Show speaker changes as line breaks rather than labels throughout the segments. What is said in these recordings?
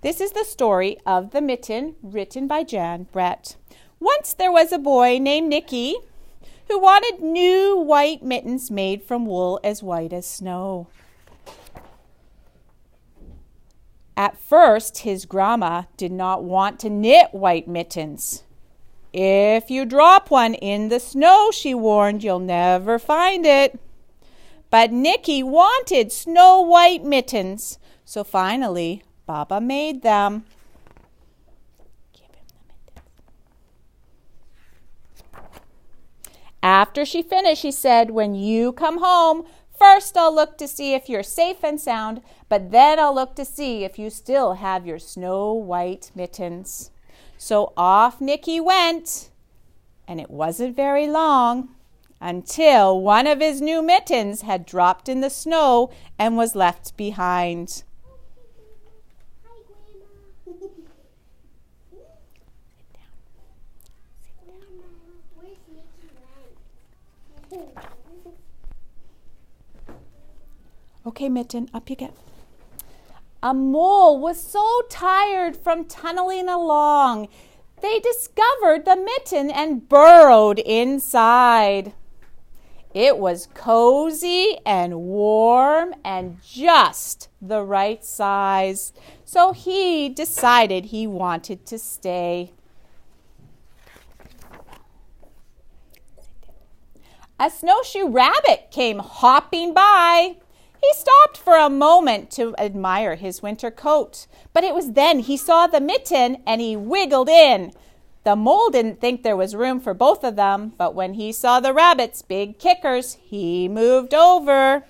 This is the story of the mitten, written by Jan Brett. Once there was a boy named Nicky who wanted new white mittens made from wool as white as snow. At first, his grandma did not want to knit white mittens. If you drop one in the snow, she warned, you'll never find it. But Nicky wanted snow white mittens, so finally, Baba made them. Give him the mittens. After she finished, she said, when you come home, first I'll look to see if you're safe and sound, but then I'll look to see if you still have your snow white mittens. So off Nicky went, and it wasn't very long until one of his new mittens had dropped in the snow and was left behind. Okay, Mitten, up you get. A mole was so tired from tunneling along, they discovered the mitten and burrowed inside. It was cozy and warm and just the right size, so he decided he wanted to stay. A snowshoe rabbit came hopping by. He stopped for a moment to admire his winter coat, but it was then he saw the mitten and he wiggled in. The mole didn't think there was room for both of them, but when he saw the rabbit's big kickers, he moved over.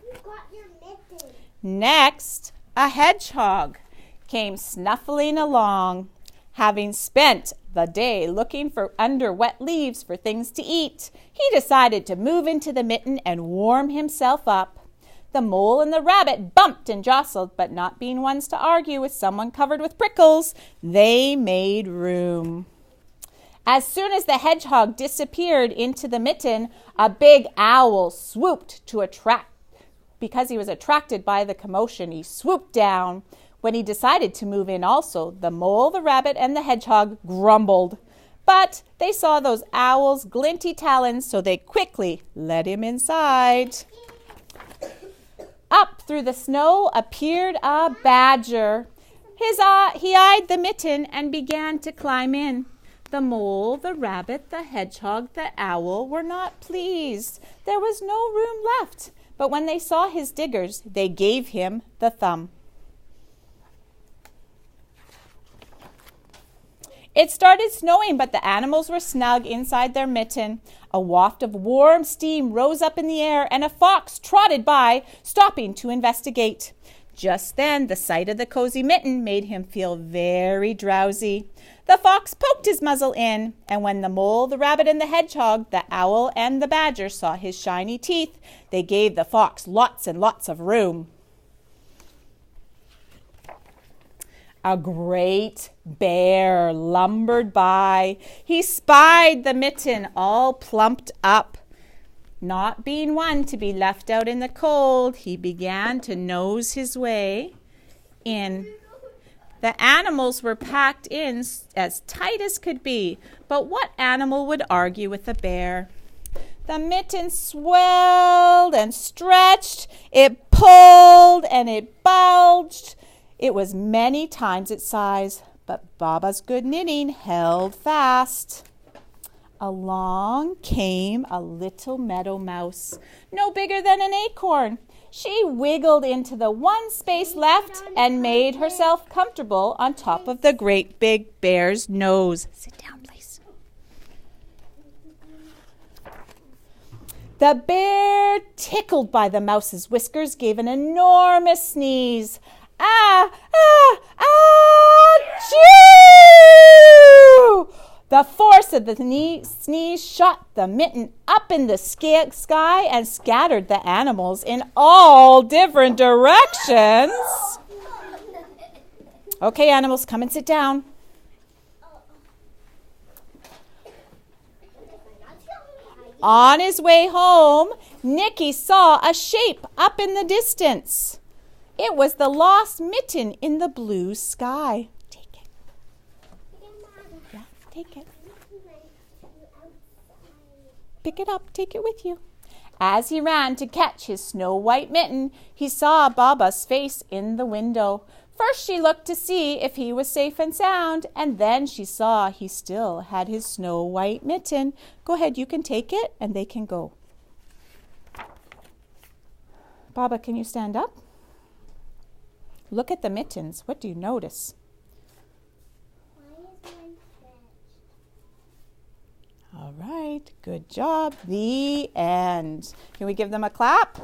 You got your mitten. Next, a hedgehog came snuffling along. Having spent the day looking for under wet leaves for things to eat, he decided to move into the mitten and warm himself up. The mole and the rabbit bumped and jostled, but not being ones to argue with someone covered with prickles, they made room. As soon as the hedgehog disappeared into the mitten, a big owl swooped to attract. Because he was attracted by the commotion, he swooped down. When he decided to move in also, the mole, the rabbit, and the hedgehog grumbled. But they saw those owls' glinty talons, so they quickly let him inside. Up through the snow appeared a badger. He eyed the mitten and began to climb in. The mole, the rabbit, the hedgehog, the owl were not pleased. There was no room left. But when they saw his diggers, they gave him the thumb. It started snowing, but the animals were snug inside their mitten. A waft of warm steam rose up in the air, and a fox trotted by, stopping to investigate. Just then, the sight of the cozy mitten made him feel very drowsy. The fox poked his muzzle in, and when the mole, the rabbit, and the hedgehog, the owl, and the badger saw his shiny teeth, they gave the fox lots and lots of room. A great bear lumbered by. He spied the mitten all plumped up. Not being one to be left out in the cold, he began to nose his way in. The animals were packed in as tight as could be, but what animal would argue with a bear? The mitten swelled and stretched, it pulled and it bulged. It was many times its size, but Baba's good knitting held fast. Along came a little meadow mouse, no bigger than an acorn. She wiggled into the one space left and made herself comfortable on top of the great big bear's nose. Sit down, please. The bear, tickled by the mouse's whiskers, gave an enormous sneeze. Ah, ah, ah, achoo! The force of the sneeze shot the mitten up in the sky and scattered the animals in all different directions. Okay, animals, come and sit down. On his way home, Nicky saw a shape up in the distance. It was the lost mitten in the blue sky. Take it. Yeah, take it. Pick it up, take it with you. As he ran to catch his snow-white mitten, he saw Baba's face in the window. First she looked to see if he was safe and sound, and then she saw he still had his snow-white mitten. Go ahead, you can take it, and they can go. Baba, can you stand up? Look at the mittens. What do you notice?
Why is mine stretched?
All right, good job. The end. Can we give them a clap?